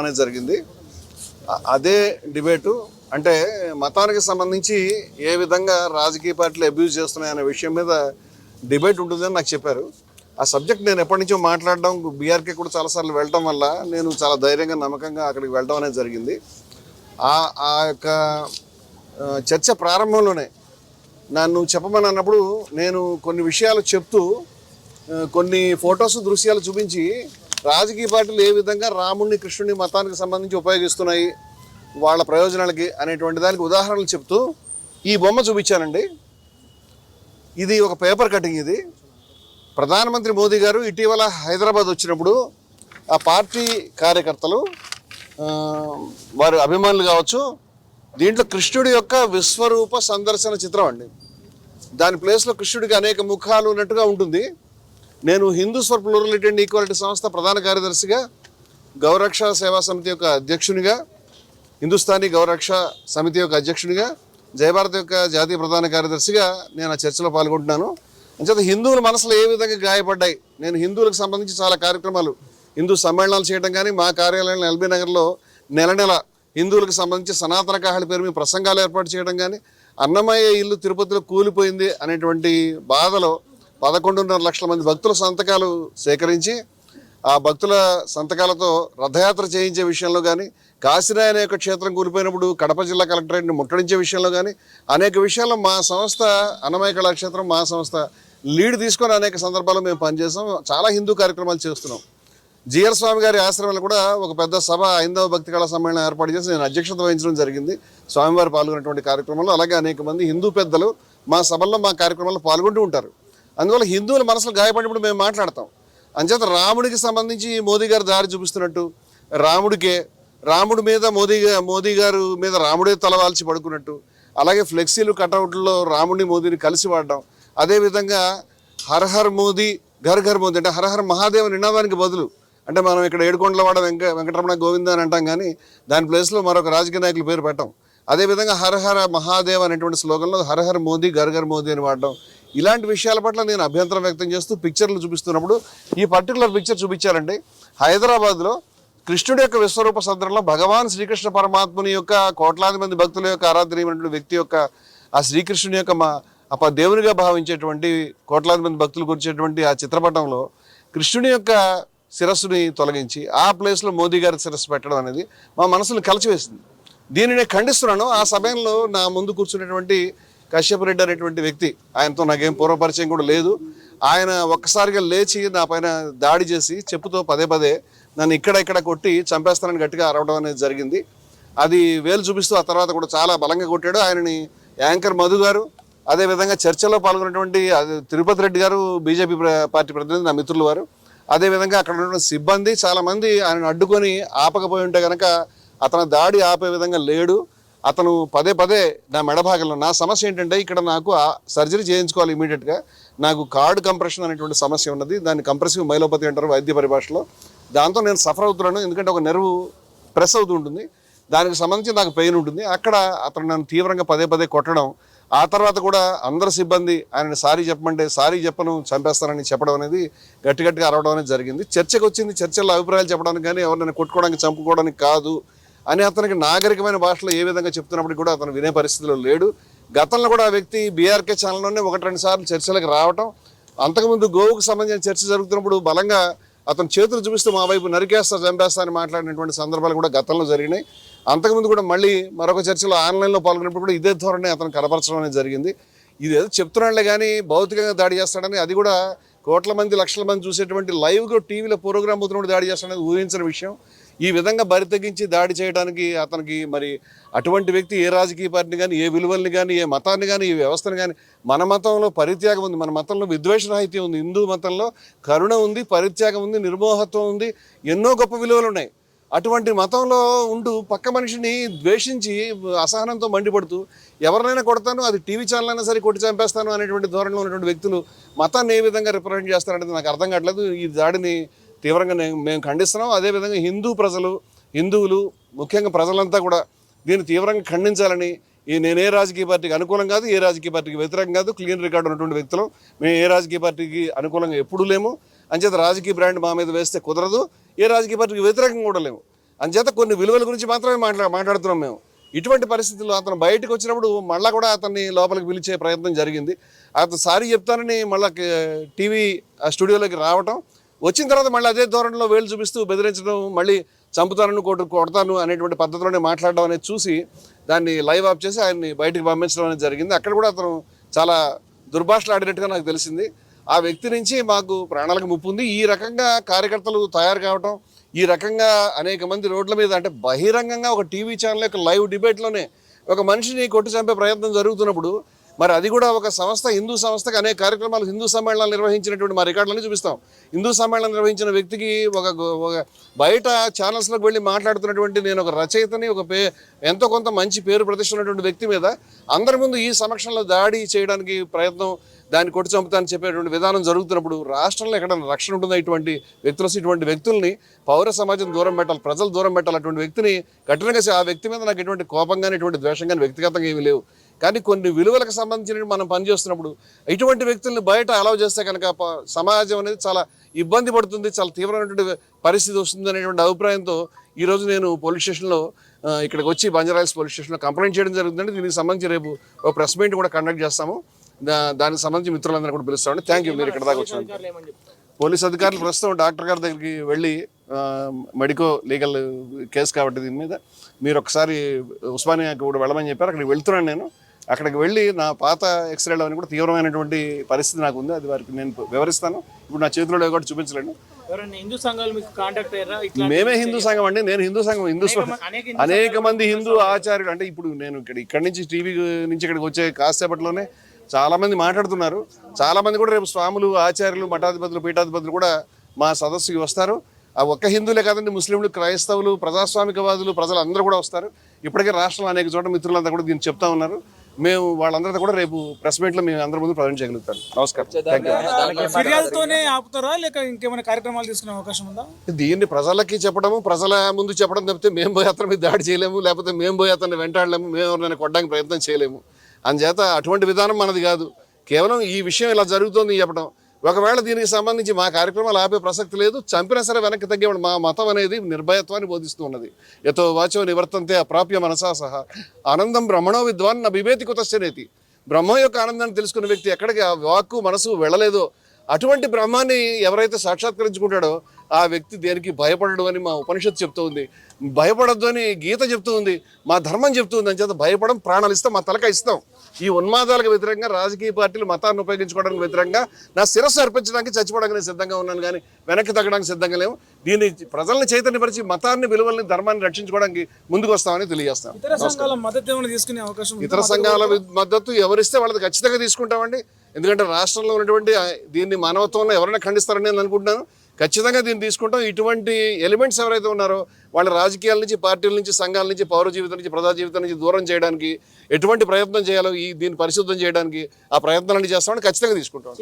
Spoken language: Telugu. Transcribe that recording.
అనేది జరిగింది. అదే డిబేటు అంటే మతానికి సంబంధించి ఏ విధంగా రాజకీయ పార్టీలు అబ్యూజ్ చేస్తున్నాయనే విషయం మీద డిబేట్ ఉంటుందని నాకు చెప్పారు. ఆ సబ్జెక్ట్ నేను ఎప్పటి నుంచో మాట్లాడడం, బీఆర్కే కూడా చాలాసార్లు వెళ్ళడం వల్ల నేను చాలా ధైర్యంగా నమ్మకంగా అక్కడికి వెళ్ళడం అనేది జరిగింది. ఆ యొక్క చర్చ ప్రారంభంలోనే నన్ను చెప్పమని అన్నప్పుడు నేను కొన్ని విషయాలు చెప్తూ కొన్ని ఫొటోస్ దృశ్యాలు చూపించి రాజకీయ పార్టీలు ఏ విధంగా రాముడిని కృష్ణుని మతానికి సంబంధించి ఉపయోగిస్తున్నాయి వాళ్ళ ప్రయోజనాలకి అనేటువంటి దానికి ఉదాహరణలు చెప్తూ ఈ బొమ్మ చూపించానండి. ఇది ఒక పేపర్ కటింగ్. ఇది ప్రధానమంత్రి మోదీ గారు ఇటీవల హైదరాబాద్ వచ్చినప్పుడు ఆ పార్టీ కార్యకర్తలు వారి అభిమానులు కావచ్చు, దీంట్లో కృష్ణుడి యొక్క విశ్వరూప సందర్శన చిత్రం అండి. దాని ప్లేస్లో కృష్ణుడికి అనేక ముఖాలు ఉన్నట్టుగా ఉంటుంది. నేను Hindus for plurality and equality సంస్థ ప్రధాన కార్యదర్శిగా, గౌరక్ష సేవా సమితి యొక్క అధ్యక్షునిగా, హిందుస్థానీ గౌరక్ష సమితి యొక్క అధ్యక్షునిగా, జయభారత్ యొక్క జాతీయ ప్రధాన కార్యదర్శిగా నేను ఆ చర్చలో పాల్గొంటున్నాను. అంచేత హిందువుల మనసులో ఏ విధంగా గాయపడ్డాయి, నేను హిందువులకు సంబంధించి చాలా కార్యక్రమాలు, హిందూ సమ్మేళనాలు చేయడం కానీ, మా కార్యాలయం ఎల్బీ నగర్లో నెల నెల హిందువులకు సంబంధించి సనాతన కాహళి పేరు మీద ప్రసంగాలు ఏర్పాటు చేయడం కానీ, అన్నమయ్య ఇల్లు తిరుపతిలో కూలిపోయింది అనేటువంటి బాధలో 11.5 లక్షల మంది భక్తుల సంతకాలు సేకరించి ఆ భక్తుల సంతకాలతో రథయాత్ర చేయించే విషయంలో కానీ, కాశీనాయన యొక్క క్షేత్రం కూలిపోయినప్పుడు కడప జిల్లా కలెక్టరేట్ని ముట్టడించే విషయంలో కానీ, అనేక విషయాల్లో మా సంస్థ అన్నమయ్య కళాక్షేత్రం మా సంస్థ లీడ్ తీసుకొని అనేక సందర్భాల్లో మేము పనిచేసాం. చాలా హిందూ కార్యక్రమాలు చేస్తున్నాం. జిఆర్ స్వామి గారి ఆశ్రమంలో కూడా ఒక పెద్ద సభ ఐందవ భక్తి కళా సమ్మేళనం ఏర్పాటు చేసి నేను అధ్యక్షత వహించడం జరిగింది. స్వామివారు పాల్గొన్నటువంటి కార్యక్రమంలో అలాగే అనేక మంది హిందూ పెద్దలు మా సభల్లో మా కార్యక్రమాల్లో పాల్గొంటూ ఉంటారు. అందువల్ల హిందువుల మనసులు గాయపడినప్పుడు మేము మాట్లాడతాం. అంచేత రాముడికి సంబంధించి మోదీ గారు దారి చూపిస్తున్నట్టు, రాముడి మీద మోదీ గారు మీద రాముడే తలవాల్చి పడుకున్నట్టు, అలాగే ఫ్లెక్సీలు కటౌట్లో రాముడిని మోదీని కలిసి వాడడం, అదేవిధంగా హర్ హర్ మోదీ ఘర్ ఘర్ మోదీ అంటే హర్ హర్ మహాదేవ్ నినాదానికి బదులు, అంటే మనం ఇక్కడ ఏడుకొండలవాడ వెంకటరమణ గోవింద అని అంటాం కానీ దాని ప్లేస్లో మరొక రాజకీయ నాయకుల పేరు పెట్టాం. అదేవిధంగా హర్ హర్ మహాదేవ్ అనేటువంటి స్లోగన్లో హర్ హర్ మోదీ ఘర్ ఘర్ మోదీ అని వాడడం, ఇలాంటి విషయాల పట్ల నేను అభ్యంతరం వ్యక్తం చేస్తూ పిక్చర్లు చూపిస్తున్నప్పుడు ఈ పర్టికులర్ పిక్చర్ చూపించారండి. హైదరాబాద్లో కృష్ణుడి యొక్క విశ్వరూప సందర్భంలో భగవాన్ శ్రీకృష్ణ పరమాత్ముని యొక్క కోట్లాది మంది భక్తుల యొక్క ఆరాధనీయమైనటువంటి వ్యక్తి యొక్క ఆ శ్రీకృష్ణుని యొక్క దేవునిగా భావించేటువంటి కోట్లాది మంది భక్తులు కూర్చేటువంటి ఆ చిత్రపటంలో కృష్ణుని యొక్క శిరస్సుని తొలగించి ఆ ప్లేస్లో మోదీ గారి శిరస్సు పెట్టడం అనేది మా మనసును కలిచివేసింది. దీన్ని నేను ఖండిస్తున్నాను. ఆ సమయంలో నా ముందు కూర్చున్నటువంటి కశ్యప్ రెడ్డి అనేటువంటి వ్యక్తి, ఆయనతో నాకేం పూర్వపరిచయం కూడా లేదు. ఆయన ఒక్కసారిగా లేచి నా పైన దాడి చేసి చెప్పుతో పదే పదే నన్ను ఇక్కడ కొట్టి చంపేస్తానని గట్టిగా అరవడం అనేది జరిగింది. అది వేలు చూపిస్తూ ఆ తర్వాత కూడా చాలా బలంగా కొట్టాడు. ఆయనని యాంకర్ మధు గారు, అదేవిధంగా చర్చలో పాల్గొన్నటువంటి తిరుపతి రెడ్డి గారు బీజేపీ పార్టీ ప్రతినిధి నా మిత్రులు వారు, అదేవిధంగా అక్కడ ఉన్నటువంటి సిబ్బంది చాలామంది ఆయనను అడ్డుకొని ఆపకపోయి ఉంటే కనుక అతను దాడి ఆపే విధంగా లేడు. అతను పదే పదే నా మెడభాగంలో, నా సమస్య ఏంటంటే ఇక్కడ నాకు సర్జరీ చేయించుకోవాలి ఇమీడియట్గా, నాకు కార్డ్ కంప్రెషన్ అనేటువంటి సమస్య ఉన్నది. దాన్ని కంప్రెసివ్ మైలోపతి అంటారు వైద్య పరిభాషలో. దాంతో నేను సఫర్ అవుతున్నాను, ఎందుకంటే ఒక నెర్వ్ ప్రెస్ అవుతూ ఉంటుంది, దానికి సంబంధించి నాకు పెయిన్ ఉంటుంది. అక్కడ అతను నన్ను తీవ్రంగా పదే పదే కొట్టడం, ఆ తర్వాత కూడా అందరు సిబ్బంది ఆయనని సారీ చెప్పమంటే సారీ చెప్పను చంపేస్తానని చెప్పడం అనేది గట్టిగా అరవడం అనేది జరిగింది. చర్చకు వచ్చింది, చర్చల్లో అభిప్రాయాలు చెప్పడానికి కానీ ఎవరినైనా కొట్టుకోవడానికి చంపుకోవడానికి కాదు అని అతనికి నాగరికమైన భాషలో ఏ విధంగా చెప్తున్నప్పటికీ కూడా అతను వినే పరిస్థితిలో లేడు. గతంలో కూడా ఆ వ్యక్తి బీఆర్కే ఛానల్లోనే 1-2 సార్లు చర్చలకు రావటం, అంతకుముందు గోవుకు సంబంధించిన చర్చ జరుగుతున్నప్పుడు బలంగా అతను చేతులు చూపిస్తూ మా వైపు నరికేస్తా చంపేస్తా అని మాట్లాడినటువంటి సందర్భాలు కూడా గతంలో జరిగినాయి. అంతకుముందు కూడా మళ్ళీ మరొక చర్చలో ఆన్లైన్లో పాల్గొన్నప్పుడు కూడా ఇదే ధోరణి అతను కనపరచడం అనేది జరిగింది. ఇది ఏదో చెప్తున్నాడులే కానీ భౌతికంగా దాడి చేస్తాడని, అది కూడా కోట్ల మంది లక్షల మంది చూసేటువంటి లైవ్గా టీవీలో ప్రోగ్రామ్ అవుతున్నప్పుడు దాడి చేస్తాడనేది ఊహించిన విషయం. ఈ విధంగా బరి తెగించి దాడి చేయడానికి అతనికి మరి అటువంటి వ్యక్తి ఏ రాజకీయ పార్టీని కానీ, ఏ విలువల్ని కానీ, ఏ మతాన్ని కానీ, ఏ వ్యవస్థను కానీ, మన మతంలో పరిత్యాగం ఉంది, మన మతంలో విద్వేషరాహిత్యం ఉంది, హిందూ మతంలో కరుణ ఉంది, పరిత్యాగం ఉంది, నిర్మోహత్వం ఉంది, ఎన్నో గొప్ప విలువలు ఉన్నాయి. అటువంటి మతంలో ఉంటూ పక్క మనిషిని ద్వేషించి అసహనంతో మండిపడుతూ ఎవరినైనా కొడతాను, అది టీవీ ఛానల్ అయినా సరే కొట్టి చంపేస్తాను అనేటువంటి ధోరణిలో ఉన్నటువంటి వ్యక్తులు మతాన్ని ఏ విధంగా రిప్రజెంట్ చేస్తారనేది నాకు అర్థం కావట్లేదు. ఈ దాడిని తీవ్రంగా మేము ఖండిస్తున్నాం. అదేవిధంగా హిందువులు ముఖ్యంగా ప్రజలంతా కూడా దీన్ని తీవ్రంగా ఖండించాలని, నేను ఏ రాజకీయ పార్టీకి అనుకూలం కాదు, ఏ రాజకీయ పార్టీకి వ్యతిరేకం కాదు, క్లీన్ రికార్డు ఉన్నటువంటి వ్యక్తులు మేము ఏ రాజకీయ పార్టీకి అనుకూలంగా ఎప్పుడూ లేము. అంచేత రాజకీయ బ్రాండ్ మా మీద వేస్తే కుదరదు, ఏ రాజకీయ పార్టీకి వ్యతిరేకంగా కూడా లేము. అంచేత కొన్ని విలువల గురించి మాత్రమే మాట్లాడుతున్నాం మేము. ఇటువంటి పరిస్థితుల్లో అతను బయటకు వచ్చినప్పుడు మళ్ళీ కూడా అతన్ని లోపలికి పిలిచే ప్రయత్నం జరిగింది. అతను సారీ చెప్తానని మళ్ళీ టీవీ స్టూడియోలోకి రావటం, వచ్చిన తర్వాత మళ్ళీ అదే ధోరణిలో వేలు చూపిస్తూ బెదిరించడం, మళ్ళీ చంపుతాను కొడతాను అనేటువంటి పద్ధతిలోనే మాట్లాడడం అనేది చూసి దాన్ని లైవ్ ఆఫ్ చేసి ఆయన్ని బయటికి పంపించడం అనేది జరిగింది. అక్కడ కూడా అతను చాలా దుర్భాషలు ఆడినట్టుగా నాకు తెలిసింది. ఆ వ్యక్తి నుంచి మాకు ప్రాణాలకు ముప్పు ఉంది. ఈ రకంగా కార్యకర్తలు తయారు కావటం, ఈ రకంగా అనేక మంది రోడ్ల మీద అంటే బహిరంగంగా ఒక టీవీ ఛానల్ యొక్క లైవ్ డిబేట్లోనే ఒక మనిషిని కొట్టి చంపే ప్రయత్నం జరుగుతున్నప్పుడు, మరి అది కూడా ఒక సంస్థ, హిందూ సంస్థకి అనేక కార్యక్రమాలు, హిందూ సమ్మేళనాలు నిర్వహించినటువంటి మా రికార్డులన్నీ చూపిస్తాం. హిందూ సమ్మేళనం నిర్వహించిన వ్యక్తికి ఒక బయట ఛానల్స్లోకి వెళ్ళి మాట్లాడుతున్నటువంటి నేను ఒక రచయితని, ఎంతో కొంత మంచి పేరు ప్రతిష్ట ఉన్నటువంటి వ్యక్తి మీద అందరి ముందు ఈ సమక్షంలో దాడి చేయడానికి ప్రయత్నం, దాన్ని కొట్టి చంపుతానని చెప్పేటువంటి విధానం జరుగుతున్నప్పుడు రాష్ట్రంలో ఎక్కడైనా రక్షణ ఉంటుందా? ఇటువంటి వ్యక్తుల్ని పౌర సమాజం దూరం పెట్టాలి, ప్రజలు దూరం పెట్టాలి. అటువంటి వ్యక్తిని కఠినంగా ఆ వ్యక్తి మీద నాకు ఎటువంటి కోపం కానీ, ఎటువంటి ద్వేషం కానీ వ్యక్తిగతంగా ఏమీ లేవు. కానీ కొన్ని విలువలకు సంబంధించిన మనం పనిచేస్తున్నప్పుడు ఇటువంటి వ్యక్తుల్ని బయట అలౌ చేస్తే కనుక సమాజం అనేది చాలా ఇబ్బంది పడుతుంది, చాలా తీవ్రమైనటువంటి పరిస్థితి వస్తుంది అనేటువంటి అభిప్రాయంతో ఈరోజు నేను పోలీస్ స్టేషన్లో ఇక్కడికి వచ్చి బంజారాహిల్స్ పోలీస్ స్టేషన్లో కంప్లైంట్ చేయడం జరుగుతుందండి. దీనికి సంబంధించి రేపు ఒక ప్రెస్ మీట్ కూడా కండక్ట్ చేస్తాము. దానికి సంబంధించి మిత్రులందరూ కూడా పిలుస్తామండి. Thank you. మీరు ఇక్కడ దాకా వచ్చినందుకు. పోలీస్ అధికారులు ప్రస్తుతం డాక్టర్ గారి దగ్గరికి వెళ్ళి మెడికో లీగల్ కేసు కాబట్టి దీని మీద మీరు ఒకసారి ఉస్మానియాకి కూడా వెళ్ళమని చెప్పారు. అక్కడికి వెళ్తున్నాను నేను. అక్కడికి వెళ్ళి నా పాత ఎక్స్రేలో అని కూడా తీవ్రమైనటువంటి పరిస్థితి నాకు ఉంది, అది వారికి నేను వివరిస్తాను. ఇప్పుడు నా చేతిలో కూడా చూపించలేను. మేమే హిందూ సంఘం అండి. నేను హిందూ సంఘం, అనేక మంది హిందూ ఆచార్యులు అంటే ఇప్పుడు నేను ఇక్కడి నుంచి టీవీ నుంచి ఇక్కడికి వచ్చే కాసేపట్లోనే చాలా మంది మాట్లాడుతున్నారు. చాలా మంది కూడా రేపు స్వాములు, ఆచార్యులు, మఠాధిపతులు, పీఠాధిపతులు కూడా మా సదస్సుకి వస్తారు. ఆ ఒక్క హిందువులే కాదండి, ముస్లింలు, క్రైస్తవులు, ప్రజాస్వామికవాదులు, ప్రజలు అందరూ కూడా వస్తారు. ఇప్పటికే రాష్ట్రంలో అనేక చోట్ల మిత్రులంతా కూడా దీన్ని చెప్తా ఉన్నారు. మేము వాళ్ళందరితో కూడా రేపు ప్రెస్ మీట్లో మేము అందరి ముందు ప్రజెంట్ చేయగలుగుతాం. నమస్కారం. దీన్ని ప్రజలకి చెప్పడము, ప్రజల ముందు చెప్పడం తప్పితే మేము పోయి అతని మీద దాడి చేయలేము, లేకపోతే మేము పోయి అతన్ని వెంటాడలేము, మేము ఎవరినైనా కొట్టడానికి ప్రయత్నం చేయలేము. అందుచేత అటువంటి విధానం మనది కాదు. కేవలం ఈ విషయం ఇలా జరుగుతోంది చెప్పడం. ఒకవేళ దీనికి సంబంధించి మా కార్యక్రమాలు ఆపే ప్రసక్తి లేదు. చంపినా సరే వెనక్కి తగ్గేవాడు. మా మతం అనేది నిర్భయత్వాన్ని బోధిస్తూ ఉన్నది. యతో వాచో నివర్తంతే అప్రాప్య మనసా సహా ఆనందం బ్రహ్మణో విద్వాన్ నా బిభేతి కుతశ్చనేతి. బ్రహ్మ యొక్క ఆనందాన్ని తెలుసుకున్న వ్యక్తి ఎక్కడికి ఆ వాక్కు మనసు వెళ్ళలేదో అటువంటి బ్రహ్మాన్ని ఎవరైతే సాక్షాత్కరించుకుంటాడో ఆ వ్యక్తి దేనికి భయపడడు అని మా ఉపనిషత్తు చెప్తూ ఉంది. భయపడద్దు అని గీత చెప్తూ ఉంది, మా ధర్మం చెప్తూ ఉంది. అని చేత భయపడం, ప్రాణాలు ఇస్తాం, మా తలక ఇస్తాం. ఈ ఉన్మాదాలకు వ్యతిరేకంగా, రాజకీయ పార్టీలు మతాన్ని ఉపయోగించుకోవడానికి వ్యతిరేకంగా నా శిరస్సు అర్పించడానికి చచ్చిపోవడానికి నేను సిద్ధంగా ఉన్నాను, కానీ వెనక్కి తగ్గడానికి సిద్ధంగా లేము. దీన్ని ప్రజల్ని చైతన్యపరిచి మతాన్ని, విలువల్ని, ధర్మాన్ని రక్షించుకోవడానికి ముందుకు వస్తామని తెలియజేస్తాం. ఇతర సంఘాల మద్దతు ఎవరిస్తే వాళ్ళది ఖచ్చితంగా తీసుకుంటామండి. ఎందుకంటే రాష్ట్రంలో ఉన్నటువంటి దీన్ని మానవత్వంలో ఎవరైనా ఖండిస్తారని నేను అనుకుంటున్నాను. ఖచ్చితంగా దీన్ని తీసుకుంటాం. ఇటువంటి ఎలిమెంట్స్ ఎవరైతే ఉన్నారో వాళ్ళ రాజకీయాల నుంచి, పార్టీల నుంచి, సంఘాల నుంచి, పౌర జీవితం నుంచి, ప్రజా జీవితం నుంచి దూరం చేయడానికి ఎటువంటి ప్రయత్నం చేయాలో దీన్ని పరిశుద్ధం చేయడానికి ఆ ప్రయత్నాలన్నీ చేస్తామని ఖచ్చితంగా తీసుకుంటాం.